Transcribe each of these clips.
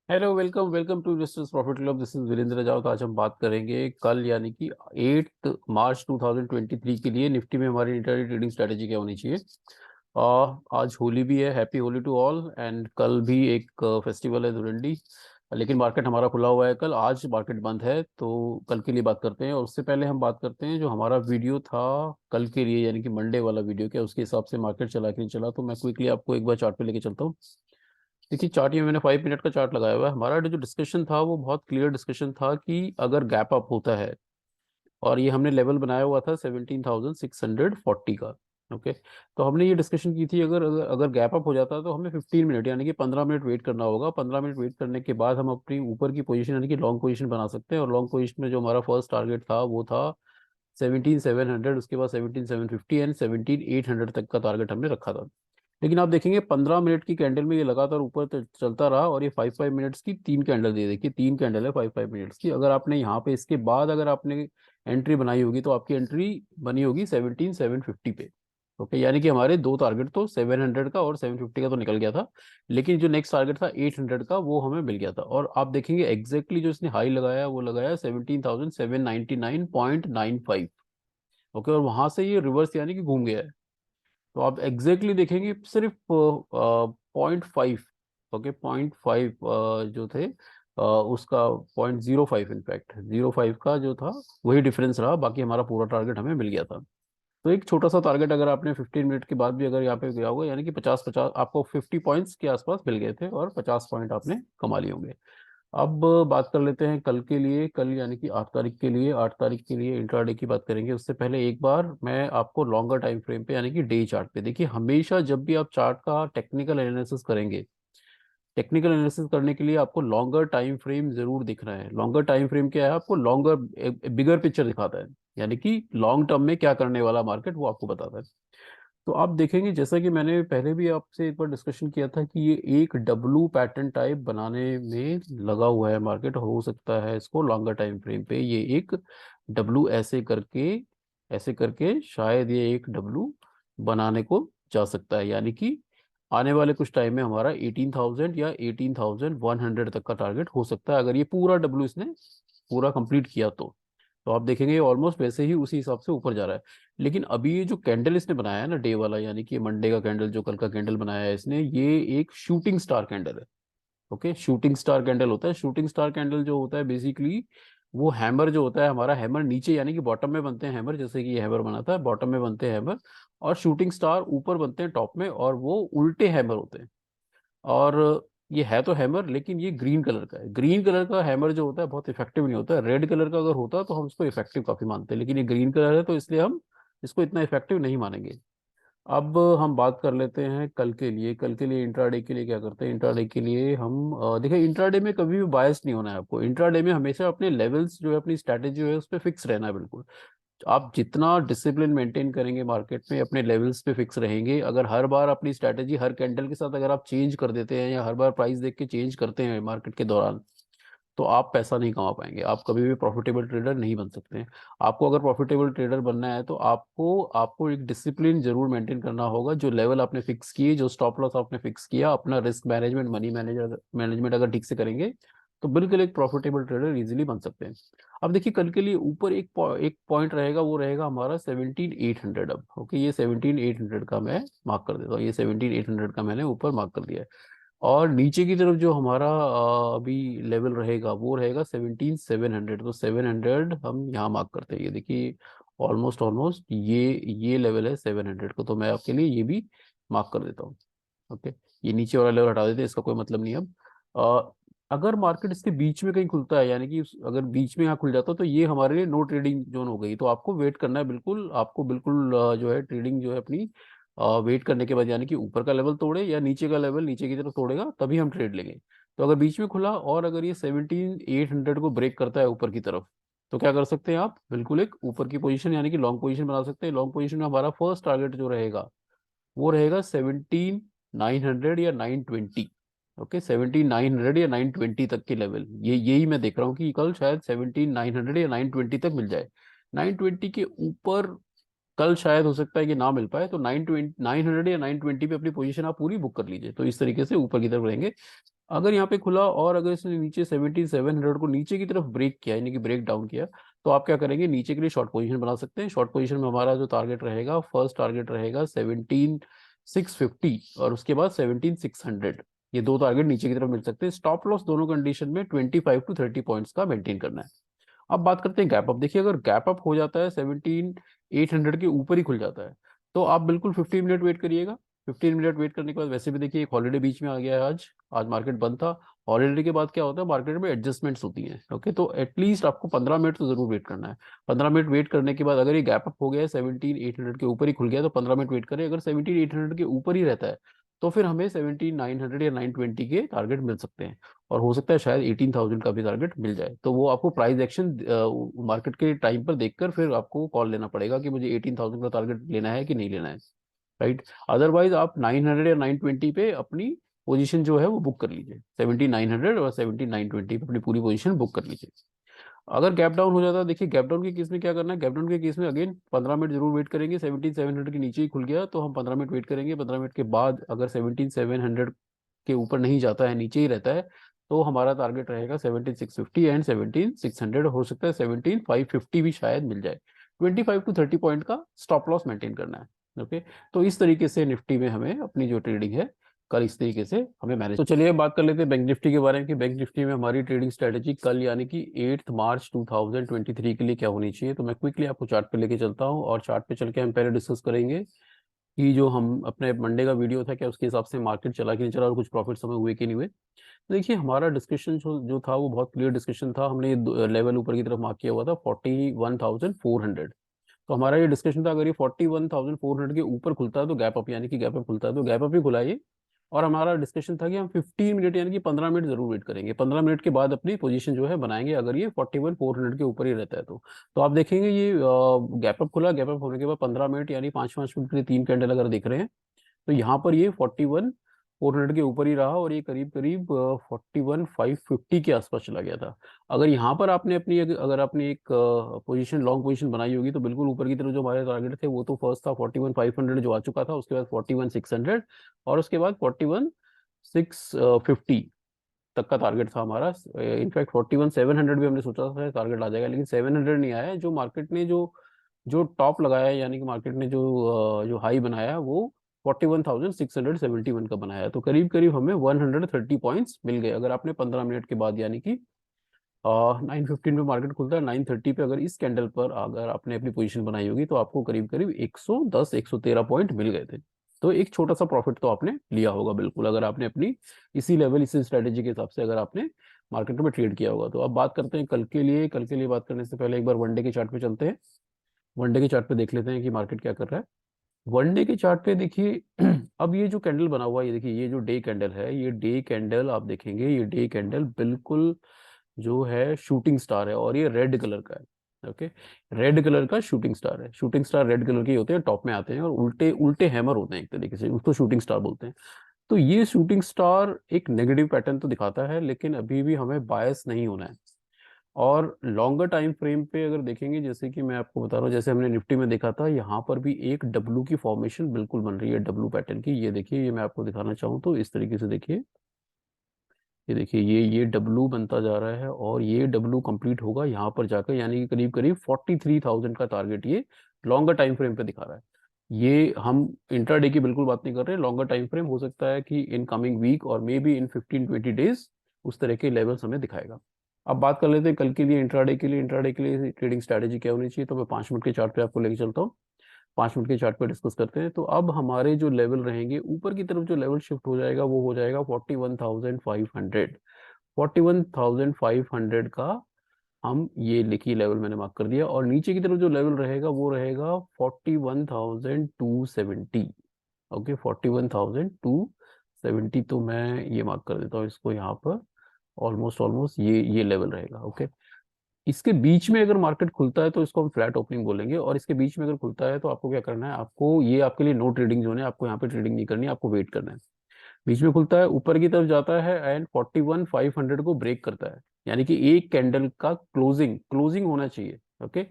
Hello, welcome welcome to investors profit club. This is Virendra Rawat. आज हम बात करेंगे कल यानी कि 8 मार्च 2023 के लिए निफ्टी में हमारी इंट्राडे ट्रेडिंग स्ट्रेटेजी क्या होनी चाहिए। आज होली भी है, happy Holi to all. And कल भी एक फेस्टिवल है धुलंडी, लेकिन मार्केट हमारा खुला हुआ है। कल आज मार्केट बंद है, तो कल के लिए बात करते हैं। और उससे पहले हम बात करते हैं जो हमारा वीडियो था कल के लिए, यानी कि मंडे वाला वीडियो, क्या उसके हिसाब से मार्केट चला कि नहीं चला। तो मैं क्विकली आपको एक बार चार्ट पे लेके चलता हूँ। देखिए, चार्ट ये मैंने 5 मिनट का चार्ट लगाया हुआ है। हमारा जो डिस्कशन था वो बहुत क्लियर डिस्कशन था कि अगर गैप अप होता है, और ये हमने लेवल बनाया हुआ था 17,640 का। ओके, तो हमने ये डिस्कशन की थी, अगर अगर, अगर गैप अप हो जाता है तो हमें 15 मिनट यानी कि 15 मिनट वेट करना होगा। 15 मिनट वेट करने के बाद हम अपनी ऊपर की पोजीशन यानी कि लॉन्ग पोजीशन बना सकते हैं। और लॉन्ग पोजीशन में जो हमारा फर्स्ट टारगेट था वो था 17,700, उसके बाद 17,750 एंड 17,800 तक का टारगेट हमने रखा था। लेकिन आप देखेंगे 15 मिनट की कैंडल में ये लगातार ऊपर चलता रहा, और ये 5 5 मिनट्स की 3 कैंडल दे, देखिए 3 कैंडल है 5 5 मिनट्स की। अगर आपने यहाँ पे इसके बाद अगर आपने एंट्री बनाई होगी तो आपकी एंट्री बनी होगी 17,750 पे। ओके, यानी कि हमारे दो टारगेट तो 700 का और 750 का तो निकल गया था, लेकिन जो नेक्स्ट टारगेट था 800 का वो हमें मिल गया था। और आप देखेंगे एग्जैक्टली जो इसने हाई लगाया वो लगाया 17,799.95। ओके, और वहां से ये रिवर्स यानी कि घूम गया है। तो आप एग्जैक्टली देखेंगे सिर्फ 0.5। ओके, 0.5 जो थे, उसका 0.05, इनफैक्ट 0.5 का जो था वही डिफरेंस रहा। बाकी हमारा पूरा टारगेट हमें मिल गया था। तो एक छोटा सा टारगेट अगर आपने 15 मिनट के बाद भी अगर यहाँ पे गया होगा, यानी कि 50 50 आपको 50 पॉइंट्स के आसपास मिल गए थे, और 50 पॉइंट आपने कमा लिए होंगे। अब बात कर लेते हैं कल के लिए। कल यानी कि 8 तारीख के लिए, 8 तारीख के लिए इंट्राडे की बात करेंगे। उससे पहले एक बार मैं आपको लॉन्गर टाइम फ्रेम पे यानी कि डे चार्ट पे देखिए, हमेशा जब भी आप चार्ट का टेक्निकल एनालिसिस करेंगे, टेक्निकल एनालिसिस करने के लिए आपको लॉन्गर टाइम फ्रेम जरूर दिखना है। लॉन्गर टाइम फ्रेम क्या है, आपको लॉन्गर बिगर पिक्चर दिखाता है, यानी कि लॉन्ग टर्म में क्या करने वाला मार्केट वो आपको बताता है। तो आप देखेंगे, जैसा कि मैंने पहले भी आपसे एक बार डिस्कशन किया था, कि ये एक डब्लू पैटर्न टाइप बनाने में लगा हुआ है मार्केट। हो सकता है इसको लॉन्गर टाइम फ्रेम पे ये एक डब्लू ऐसे करके शायद ये एक डब्लू बनाने को जा सकता है, यानी कि आने वाले कुछ टाइम में हमारा 18,000 या 18,100 तक का टारगेट हो सकता है, अगर ये पूरा डब्लू इसने पूरा कंप्लीट किया तो आप देखेंगे ये ऑलमोस्ट वैसे ही उसी हिसाब से ऊपर जा रहा है। लेकिन अभी ये जो कैंडल इसने बनाया है ना, डे वाला, यानी कि मंडे का कैंडल, जो कल का कैंडल बनाया है इसने, ये एक शूटिंग स्टार कैंडल है। ओके, शूटिंग स्टार कैंडल होता है। शूटिंग स्टार कैंडल जो होता है बेसिकली, वो हैमर जो होता है हमारा, हैमर नीचे यानी कि बॉटम में बनते हैं हैमर, जैसे कि ये हैमर बनाता है बॉटम में बनते हैं हैमर, और शूटिंग स्टार ऊपर बनते हैं टॉप में, और वो उल्टे हैमर होते हैं। और ये है तो हैमर, लेकिन ये ग्रीन कलर का है। ग्रीन कलर का हैमर जो होता है बहुत इफेक्टिव नहीं होता है। रेड कलर का अगर होता तो हम इसको इफेक्टिव काफी मानते हैं, लेकिन ये ग्रीन कलर है तो इसलिए हम इसको इतना इफेक्टिव नहीं मानेंगे। अब हम बात कर लेते हैं कल के लिए। कल के लिए इंट्राडे के लिए क्या करते हैं। इंट्राडे के लिए हम देखिए, इंट्राडे में कभी भी बायस नहीं होना है आपको। इंट्राडे में हमेशा अपने लेवल्स जो है, अपनी स्ट्रैटेजी जो है उस पर फिक्स रहना है बिल्कुल। आप जितना डिसिप्लिन मेंटेन करेंगे मार्केट में, अपने लेवल्स पे फिक्स रहेंगे। अगर हर बार अपनी स्ट्रैटेजी हर कैंडल के साथ अगर आप चेंज कर देते हैं, या हर बार प्राइस देख के चेंज करते हैं मार्केट के दौरान, तो आप पैसा नहीं कमा पाएंगे। आप कभी भी प्रॉफिटेबल ट्रेडर नहीं बन सकते हैं। आपको अगर प्रॉफिटेबल ट्रेडर बनना है तो आपको आपको एक डिसिप्लिन जरूर मेंटेन करना होगा। जो लेवल आपने फिक्स किए, जो स्टॉप लॉस आपने फिक्स किया, अपना रिस्क मैनेजमेंट, मनी मैनेजमेंट अगर ठीक से करेंगे, तो बिल्कुल एक प्रॉफिटेबल ट्रेडर इजीली बन सकते हैं। अब देखिए, कल के लिए ऊपर एक पॉइंट रहेगा, वो रहेगा हमारा 17,800। अब ओके, ये 17,800 का मैं मार्क कर देता हूँ। ये 17,800 का मैंने ऊपर मार्क कर दिया है। और नीचे की तरफ जो हमारा अभी लेवल रहेगा वो रहेगा 17,700। तो 700 हम यहाँ मार्क करते हैं। ये देखिए, ऑलमोस्ट ऑलमोस्ट ये लेवल है 700 को, तो मैं आपके लिए ये भी मार्क कर देता हूँ। ओके, ये नीचे वाला लेवल हटा देते हैं, इसका कोई मतलब नहीं। अब अ, अगर मार्केट इसके बीच में कहीं खुलता है, यानी कि अगर बीच में यहाँ खुल जाता है, तो ये हमारे लिए नो ट्रेडिंग जोन हो गई। तो आपको वेट करना है बिल्कुल, आपको बिल्कुल जो है ट्रेडिंग जो है अपनी वेट करने के बाद, यानी कि ऊपर का लेवल तोड़े या नीचे का लेवल नीचे की तरफ तोड़ेगा तभी हम ट्रेड लेंगे। तो अगर बीच में खुला और अगर ये 17,800 को ब्रेक करता है ऊपर की तरफ, तो क्या कर सकते हैं आप, बिल्कुल एक ऊपर की पोजीशन यानी कि लॉन्ग पोजीशन बना सकते हैं। लॉन्ग पोजीशन में हमारा फर्स्ट टारगेट जो रहेगा वो रहेगा 17,900 या 920। ओके, 17,900 या 920 तक के लेवल, ये यही मैं देख रहा हूँ कि कल शायद 17,900 या 920 तक मिल जाए। 920 के ऊपर कल शायद हो सकता है कि ना मिल पाए, तो 900 या 920 पे अपनी पोजीशन आप पूरी बुक कर लीजिए। तो इस तरीके से ऊपर की तरफ रहेंगे। अगर यहाँ पे खुला और अगर इसने नीचे 17700 को नीचे की तरफ ब्रेक किया, यानी कि ब्रेक डाउन किया, तो आप क्या करेंगे, नीचे के लिए शॉर्ट पोजीशन बना सकते हैं। शॉर्ट पोजीशन में हमारा जो टारगेट रहेगा, फर्स्ट टारगेट रहेगा 17650 और उसके बाद 17600। ये दो टारगेट नीचे की तरफ मिल सकते हैं। स्टॉप लॉस दोनों कंडीशन में 25 to 30 पॉइंट्स का मेंटेन करना है। अब बात करते हैं गैप अप। देखिए, अगर गैप अप हो जाता है 17800 के ऊपर ही खुल जाता है, तो आप बिल्कुल 15 मिनट वेट करिएगा। 15 मिनट वेट करने के बाद, वैसे भी देखिए एक हॉलीडे बीच में आ गया है, आज आज मार्केट बंद था। हॉलीडे के बाद क्या होता है, मार्केट में एडजस्टमेंट्स होती हैं। ओके, तो एटलीस्ट आपको 15 मिनट तो जरूर वेट करना है। 15 मिनट वेट करने के बाद अगर ये गैप अप हो गया है 17800 के ऊपर ही खुल गया, तो 15 मिनट वेट करें। अगर 17800 के ऊपर ही रहता है, तो फिर हमें 17900 या 920 के टारगेट मिल सकते हैं। और हो सकता है शायद 18000 का भी टारगेट मिल जाए। तो वो आपको प्राइस एक्शन मार्केट के टाइम पर देखकर फिर आपको कॉल लेना पड़ेगा कि मुझे 18000 का टारगेट लेना है कि नहीं लेना है, राइट। अदरवाइज आप 900 या 920 पे अपनी पोजीशन जो है वो बुक कर लीजिए। 17900 और 17920 पे अपनी पूरी पोजीशन बुक कर लीजिए। अगर गैप डाउन हो जाता है, देखिए गैप डाउन के केस में क्या करना है। गैप डाउन के केस में अगेन 15 मिनट जरूर वेट करेंगे। 17700 के नीचे ही खुल गया तो हम 15 मिनट वेट करेंगे। 15 मिनट के बाद अगर 17700 के ऊपर नहीं जाता है, नीचे ही रहता है, तो हमारा टारगेट रहेगा 17650 एंड 17600। हो सकता है 17550 भी शायद मिल जाए। 25 to 30 पॉइंट का स्टॉप लॉस मेंटेन करना है। ओके, तो इस तरीके से निफ्टी में हमें अपनी जो ट्रेडिंग है कल इस तरीके से हमें मैनेज। तो चलिए बात कर लेते हैं बैंक निफ्टी के बारे में कि बैंक निफ्टी में हमारी ट्रेडिंग स्ट्रेटेजी कल यानी कि 8 मार्च 2023 के लिए क्या होनी चाहिए। तो मैं क्विकली आपको चार्ट पे लेके चलता हूँ और चार्ट पे चल के हम पहले डिस्कस करेंगे कि जो हम अपने मंडे का वीडियो था, क्या उसके हिसाब से मार्केट चला कि नहीं चला और कुछ प्रॉफिट हमें हुए कि नहीं हुए। तो देखिए, हमारा डिस्कशन जो था वो बहुत क्लियर डिस्कशन था। हमने ये लेवल ऊपर की तरफ मार्क किया हुआ था 41400। तो हमारा ये डिस्कशन था, अगर ये 41400 के ऊपर खुलता है तो गैप अप, यानी कि गैप अप खुलता है तो गैप अप ही खुला ये। और हमारा डिस्कशन था कि हम 15 मिनट यानी कि 15 मिनट जरूर वेट करेंगे। 15 मिनट के बाद अपनी पोजीशन जो है बनाएंगे, अगर ये 41400 के ऊपर ही रहता है तो आप देखेंगे ये गैप अप खुला। गैप अप होने के बाद 15 मिनट यानी 5-5 मिनट के लिए 3 कैंडल अगर देख रहे हैं, तो यहाँ पर ये 41400 के ऊपर ही रहा और ये करीब करीब 41550 के आसपास चला गया था। अगर यहाँ पर आपने अपनी अगर आपने एक पोजीशन लॉन्ग पोजीशन बनाई होगी, तो बिल्कुल ऊपर की तरफ जो हमारे टारगेट थे वो तो फर्स्ट था 41500 जो आ चुका था, उसके बाद 41600 और उसके बाद 41650 तक का टारगेट था हमारा। इनफैक्ट 41700 भी हमने सोचा था टारगेट आ जाएगा, लेकिन 700 नहीं आया। जो मार्केट ने जो जो टॉप लगाया है, यानी कि मार्केट ने जो हाई बनाया वो 41671 का बनाया। तो करीब करीब हमें 130 पॉइंट्स मिल गए। अगर आपने 15 मिनट के बाद यानी कि 9:15 पे मार्केट खुलता है, 9:30 पे अगर इस कैंडल पर अगर आपने अपनी पोजीशन बनाई होगी, तो आपको करीब करीब 110-113 पॉइंट मिल गए थे। तो एक छोटा सा प्रॉफिट तो आपने लिया होगा बिल्कुल, अगर आपने अपनी इसी लेवल इसी स्ट्रेटेजी के हिसाब से अगर आपने मार्केट में ट्रेड किया होगा। तो अब बात करते हैं कल के लिए। कल के लिए बात करने से पहले एक बार वनडे के चार्ट पे चलते हैं। वनडे के चार्ट पे देख लेते हैं कि मार्केट क्या कर रहा है। वनडे के चार्ट पे देखिए अब ये जो कैंडल बना हुआ है, ये देखिए, ये जो डे कैंडल है, ये डे कैंडल आप देखेंगे, ये डे कैंडल बिल्कुल जो है शूटिंग स्टार है और ये रेड कलर का है। ओके, रेड कलर का शूटिंग स्टार है। शूटिंग स्टार रेड कलर के ही होते हैं, टॉप में आते हैं और उल्टे उल्टे हैमर होते हैं एक तरीके से, उसको शूटिंग स्टार बोलते हैं। तो ये शूटिंग स्टार एक नेगेटिव पैटर्न तो दिखाता है, लेकिन अभी भी हमें बायस नहीं होना है। और लॉन्गर टाइम फ्रेम पे अगर देखेंगे, जैसे कि मैं आपको बता रहा हूँ, जैसे हमने निफ्टी में देखा था, यहाँ पर भी एक डब्लू की फॉर्मेशन बिल्कुल बन रही है, डब्लू पैटर्न की। ये देखिए, ये मैं आपको दिखाना चाहूँ तो इस तरीके से देखिए, ये देखिए, ये डब्लू बनता जा रहा है और ये डब्लू कंप्लीट होगा यहाँ पर जाकर, यानी कि करीब करीब 43000 का टारगेट ये लॉन्गर टाइम फ्रेम पे दिखा रहा है। ये हम इंट्राडे की बिल्कुल बात नहीं कर रहे। लॉन्गर टाइम फ्रेम हो सकता है कि इन कमिंग वीक और मे बी इन 15-20 डेज उस तरह के लेवल्स हमें दिखाएगा। अब बात कर लेते हैं कल के लिए इंट्राडे के लिए। इंट्राडे के लिए ट्रेडिंग स्ट्रैटेजी क्या होनी चाहिए, तो मैं 5 मिनट के चार्ट पे आपको लेके चलता हूँ। 5 मिनट के चार्ट पे डिस्कस करते हैं। तो अब हमारे जो लेवल रहेंगे, ऊपर की तरफ जो लेवल शिफ्ट हो जाएगा वो हो जाएगा 41500। 41500 का हम ये लिखिए लेवल मैंने मार्क कर दिया, और नीचे की तरफ जो लेवल रहेगा वो रहेगा 41270। ओके, 41270, तो मैं ये मार्क कर देता हूँ इसको यहाँ पर। ऑलमोस्ट ऑलमोस्ट ये लेवल रहेगा। ओके, इसके बीच में अगर मार्केट खुलता है तो इसको हम फ्लैट ओपनिंग बोलेंगे, और इसके बीच में अगर खुलता है तो आपको क्या करना है, आपको ये आपके लिए नो ट्रेडिंग जोन है। आपको यहाँ पे ट्रेडिंग नहीं करनी है, आपको वेट करना है। बीच में खुलता है, ऊपर की तरफ जाता है एंड 41500 को ब्रेक करता है, यानी कि एक कैंडल का क्लोजिंग क्लोजिंग होना चाहिए। ओके,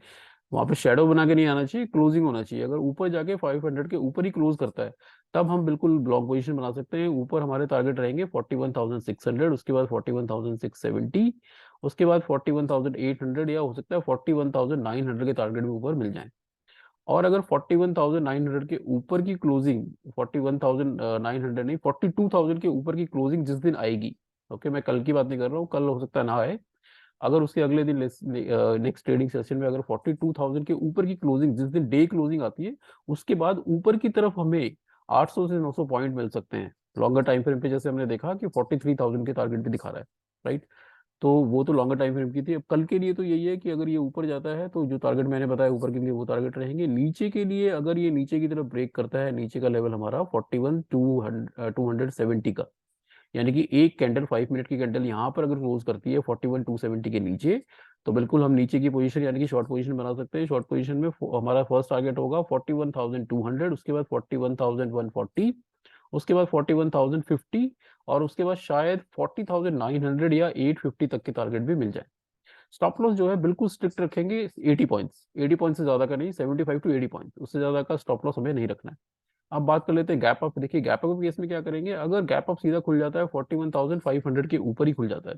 वहां पे शेडो बना के नहीं आना चाहिए, क्लोजिंग होना चाहिए। अगर ऊपर जाके 500 के ऊपर ही क्लोज करता है तब हम बिल्कुल लॉन्ग पोजीशन बना सकते हैं। ऊपर हमारे टारगेट रहेंगे 41,600, उसके बाद 41,670, उसके बाद 41,800, या हो सकता है 41,900 के टारगेट भी ऊपर मिल जाए। और अगर 41,900 के ऊपर की क्लोजिंग, 41,900 नहीं, 42,000 के ऊपर की क्लोजिंग जिस दिन आएगी, ओके, मैं कल की बात नहीं कर रहा हूँ, कल हो सकता है ना आए, अगर उसके अगले दिन नेक्स्ट ट्रेडिंग सेशन में अगर 42,000 के ऊपर की क्लोजिंग जिस दिन डे क्लोजिंग आती है, उसके बाद ऊपर की तरफ हमें 800 से 900 पॉइंट मिल सकते हैं। लॉन्गर टाइम फ्रेम पे जैसे हमने देखा कि 43,000 के टारगेट भी दिखा रहा है, राइट। तो वो तो लॉन्गर टाइम फ्रेम की थी। अब कल के लिए तो यही है कि अगर ये ऊपर जाता है तो जो टारगेट मैंने बताया ऊपर के लिए वो टारगेट रहेंगे। नीचे के लिए अगर ये नीचे की तरफ ब्रेक करता है, नीचे का लेवल हमारा 41,270 का, यानी कि एक कैंडल 5 मिनट की कैंडल यहाँ पर अगर क्लोज करती है 41,270 के नीचे, तो बिल्कुल हम नीचे की पोजीशन यानी कि शॉर्ट पोजीशन बना सकते हैं। शॉर्ट पोजीशन में हमारा फर्स्ट टारगेट होगा 41,200, उसके बाद 41,140, उसके बाद 41,050, और उसके बाद शायद 40,900 या 850 तक के टारगेट भी मिल जाए। स्टॉप लॉस जो है बिल्कुल स्ट्रिक्ट रखेंगे, 80 पॉइंट्स, 80 पॉइंट से ज्यादा का नहीं, 75 to 80 पॉइंट, उससे ज्यादा का स्टॉप लॉस हमें नहीं रखना है। अब बात कर लेते हैं गैप अप। देखिए गैप अप केस में क्या करेंगे, अगर गैप अप सीधा खुल जाता है 41,500 के ऊपर ही खुल जाता है,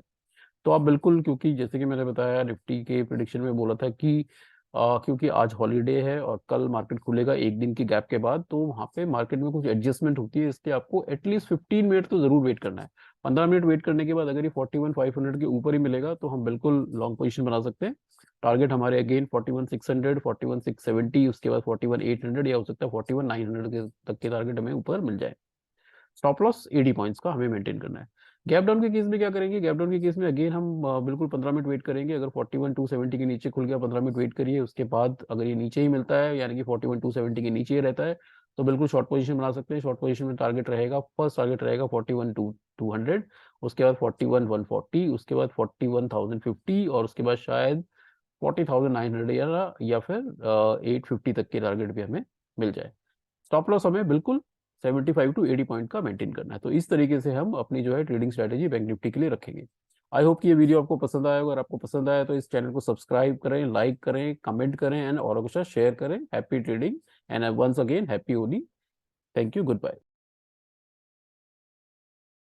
तो आप बिल्कुल, क्योंकि जैसे कि मैंने बताया निफ्टी के प्रिडिक्शन में बोला था कि क्योंकि आज हॉलीडे है और कल मार्केट खुलेगा एक दिन की गैप के बाद, तो वहां पे मार्केट में कुछ एडजस्टमेंट होती है, इसलिए आपको एटलीस्ट 15 मिनट तो जरूर वेट करना है। 15 मिनट वेट करने के बाद अगर ये 41,500 के ऊपर ही मिलेगा तो हम बिल्कुल लॉन्ग पोजीशन बना सकते हैं। टारगेट हमारे अगेन 41,600, 41,670, उसके बाद 41,800, या हो सकता है 41,900 के तक के टारगेट हमें ऊपर मिल जाए। स्टॉप लॉस 80 पॉइंट्स का हमें मेंटेन करना है। गैप डाउन के केस में क्या करेंगे, गैप डाउन के केस में अगेन हम बिल्कुल 15 मिनट वेट करेंगे। अगर 41,270 के नीचे खुल गया 15 मिनट वेट करिए, उसके बाद अगर ये नीचे ही मिलता है यानी कि 41,270 के नीचे ही रहता है, तो बिल्कुल शॉर्ट पोजीशन बना सकते हैं। शॉर्ट पोजीशन में टारगेट रहेगा, फर्स्ट टारगेट रहेगा 41,200, उसके बाद 41,140, उसके बाद 41,050, और उसके बाद शायद 40,900 या फिर 850 तक के टारगेट भी हमें मिल जाए। स्टॉप लॉस हमें बिल्कुल 75 to 80 पॉइंट का मेंटेन करना है। तो इस तरीके से हम अपनी जो है ट्रेडिंग स्ट्रेटेजी बैंक निफ्टी के लिए रखेंगे। आई होप कि ये वीडियो आपको पसंद आया होगा। अगर आपको पसंद आया तो इस चैनल को सब्सक्राइब करें, लाइक करें, कमेंट करें एंड और के साथ शेयर करें। Happy trading and once again happy Holi. Thank you, good bye.